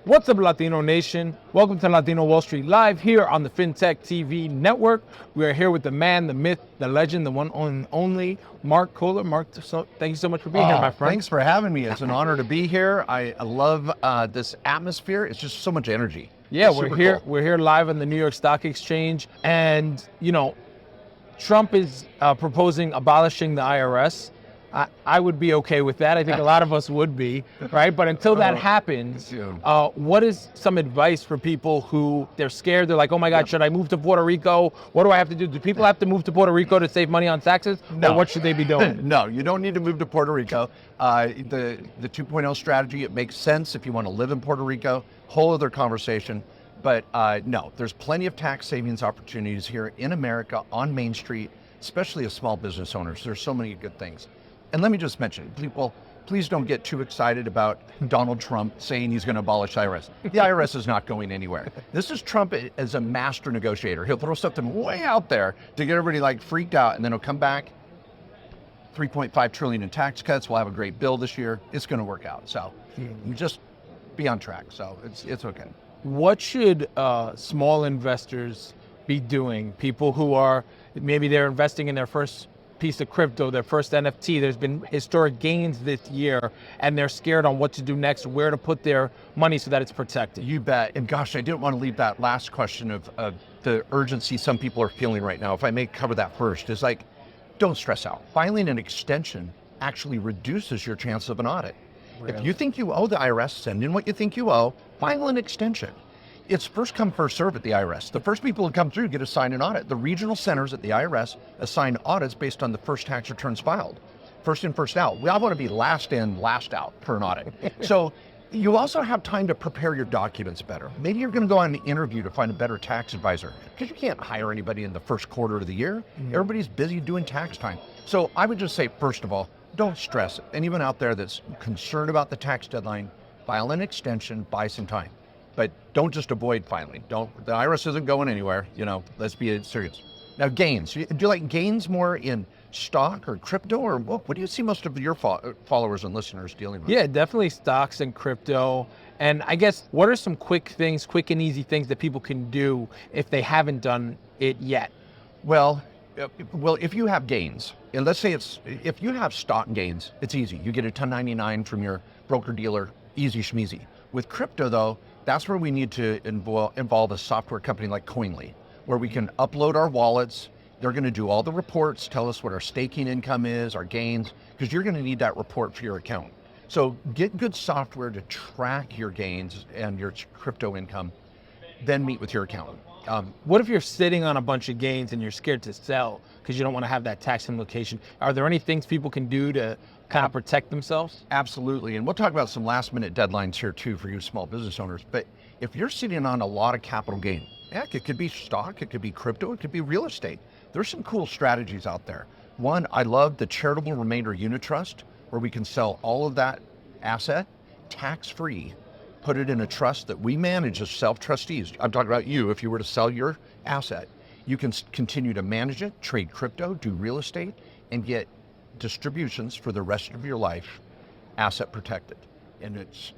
What's up, Latino Nation? Welcome to Latino Wall Street Live here on the FinTech TV network. We are here with the man, the myth, the legend, the one and only Mark Kohler. Mark, thank you so much for being here, my friend. Thanks for having me. It's an honor to be here. I love this atmosphere. It's just so much energy. Yeah, it's we're here. cool. We're here live on the New York Stock Exchange, and you know, Trump is proposing abolishing the IRS. I would be okay with that. I think a lot of us would be, right? But until that happens, what is some advice for people who they're scared? They're like, oh my God, should I move to Puerto Rico? What do I have to do? Do people have to move to Puerto Rico to save money on taxes? No. Or what should they be doing? No, you don't need to move to Puerto Rico. The 2.0 strategy, it makes sense if you want to live in Puerto Rico. Whole other conversation. But no, there's plenty of tax savings opportunities here in America on Main Street, especially as small business owners. There's so many good things. And let me just mention, people, please don't get too excited about Donald Trump saying he's going to abolish the IRS. The IRS is not going anywhere. This is Trump as a master negotiator. He'll throw something way out there to get everybody like freaked out, and then he'll come back, 3.5 trillion in tax cuts. We'll have a great bill this year. It's going to work out. So you just be on track. So it's okay. What should small investors be doing? People who are, maybe they're investing in their first piece of crypto, their first NFT. There's been historic gains this year, and they're scared on what to do next, where to put their money so that it's protected. You bet. And gosh, I didn't want to leave that last question of the urgency some people are feeling right now. If I may cover that first, is like, don't stress out. Filing an extension actually reduces your chance of an audit. Really? If you think you owe the IRS, send in what you think you owe, file an extension. It's first come, first serve at the IRS. The first people who come through get assigned an audit. The regional centers at the IRS assign audits based on the first tax returns filed. First in, first out. We all want to be last in, last out for an audit. So you also have time to prepare your documents better. Maybe you're going to go on an interview to find a better tax advisor, because you can't hire anybody in the first quarter of the year. Everybody's busy doing tax time. So I would just say, first of all, don't stress. Anyone out there that's concerned about the tax deadline, file an extension, buy some time. But don't just avoid filing. The IRS isn't going anywhere, let's be serious. Now gains, do you like gains more in stock or crypto, or what do you see most of your followers and listeners dealing with? Yeah, definitely stocks and crypto. And I guess, what are some quick and easy things that people can do if they haven't done it yet? Well, if you have gains, and let's say if you have stock gains, it's easy. You get a 1099 from your broker dealer, easy schmeezy. With crypto though, that's where we need to involve a software company like Coinly, where we can upload our wallets. They're going to do all the reports, tell us what our staking income is, our gains, because you're going to need that report for your account. So get good software to track your gains and your crypto income, then meet with your accountant. What if you're sitting on a bunch of gains and you're scared to sell because you don't want to have that tax implication? Are there any things people can do to kind of protect themselves? Absolutely. And we'll talk about some last minute deadlines here too for you small business owners. But if you're sitting on a lot of capital gain, heck, it could be stock, it could be crypto, it could be real estate. There's some cool strategies out there. One, I love the charitable remainder unit trust, where we can sell all of that asset tax-free, put it in a trust that we manage as self-trustees. I'm talking about you. If you were to sell your asset, you can continue to manage it, trade crypto, do real estate, and get distributions for the rest of your life, asset protected. And it's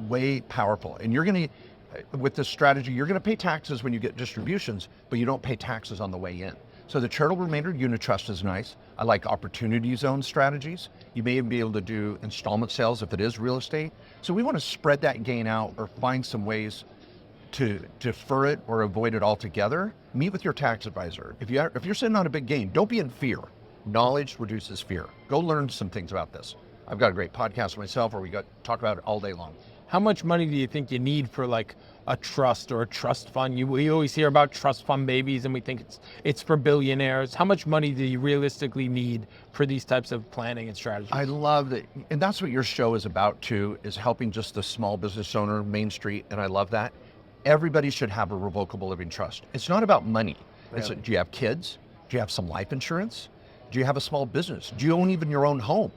way powerful. And you're going to, with this strategy, you're going to pay taxes when you get distributions, but you don't pay taxes on the way in. So the charitable remainder unit trust is nice. I like opportunity zone strategies. You may even be able to do installment sales if it is real estate. So we want to spread that gain out or find some ways to defer it or avoid it altogether. Meet with your tax advisor. If you're sitting on a big gain, don't be in fear. Knowledge reduces fear. Go learn some things about this. I've got a great podcast myself where we talk about it all day long. How much money do you think you need for like a trust or a trust fund? We always hear about trust fund babies and we think it's for billionaires. How much money do you realistically need for these types of planning and strategies? I love that. And that's what your show is about too, is helping just the small business owner, Main Street. And I love that. Everybody should have a revocable living trust. It's not about money. Really? Do you have kids? Do you have some life insurance? Do you have a small business? Do you own even your own home?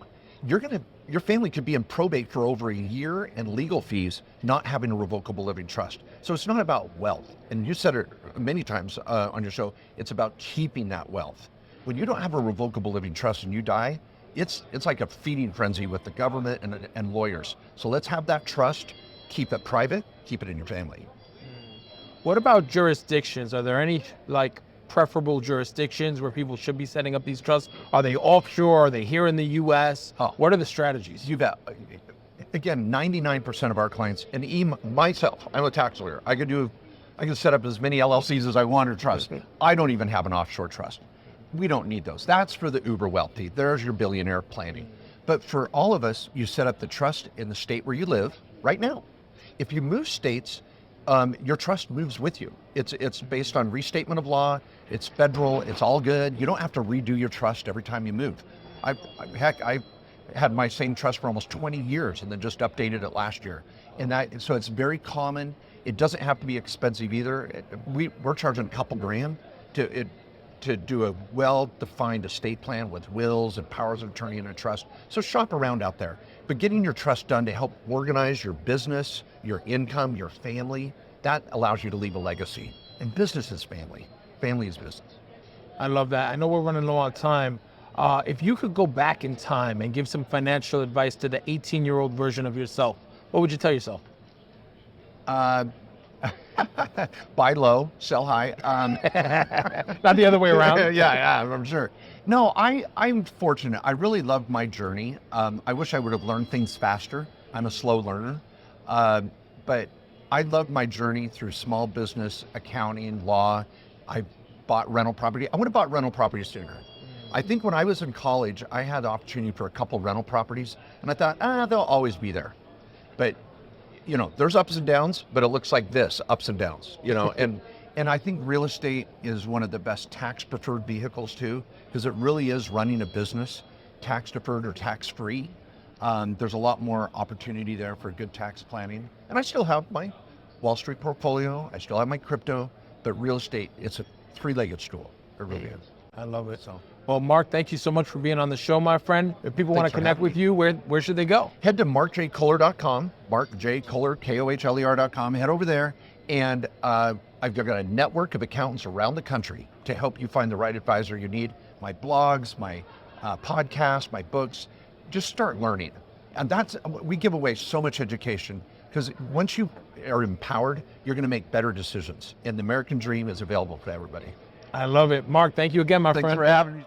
Your family could be in probate for over a year and legal fees not having a revocable living trust. So it's not about wealth. And you said it many times on your show, it's about keeping that wealth. When you don't have a revocable living trust and you die, it's like a feeding frenzy with the government and lawyers. So let's have that trust keep it private, keep it in your family. What about jurisdictions? Are there any like preferable jurisdictions where people should be setting up these trusts? Are they offshore? Are they here in the U.S.? Oh. What are the strategies? You bet. Again, 99% of our clients, and myself, I'm a tax lawyer. I can set up as many LLCs as I want or trust. I don't even have an offshore trust. We don't need those. That's for the uber wealthy. There's your billionaire planning. But for all of us, you set up the trust in the state where you live right now. If you move states, your trust moves with you. It's based on restatement of law. It's federal. It's all good. You don't have to redo your trust every time you move. I had my same trust for almost 20 years and then just updated it last year. So it's very common. It doesn't have to be expensive either. We're charging a couple grand to do a well-defined estate plan with wills and powers of attorney and a trust. So shop around out there. But getting your trust done to help organize your business, your income, your family, that allows you to leave a legacy. And business is family. Family is business. I love that. I know we're running low on time. If you could go back in time and give some financial advice to the 18-year-old version of yourself, what would you tell yourself? Buy low, sell high. Not the other way around. yeah, I'm sure. No, I'm fortunate. I really loved my journey. I wish I would have learned things faster. I'm a slow learner. But I loved my journey through small business, accounting, law. I bought rental property. I would have bought rental property sooner. I think when I was in college, I had the opportunity for a couple rental properties, and I thought, they'll always be there. But, there's ups and downs, but it looks like this, ups and downs, and I think real estate is one of the best tax preferred vehicles too, because it really is running a business, tax deferred or tax free. There's a lot more opportunity there for good tax planning. And I still have my Wall Street portfolio, I still have my crypto, but real estate, it's a three-legged stool. It really is. I love it. Well, Mark, thank you so much for being on the show, my friend. If people want to connect with you, where should they go? Head to markjkohler.com, markjkohler, Kohler.com. Head over there, and I've got a network of accountants around the country to help you find the right advisor you need. My blogs, my podcasts, my books. Just start learning. And we give away so much education, because once you are empowered, you're going to make better decisions. And the American dream is available for everybody. I love it. Mark, thank you again, my friend. Thanks for having me.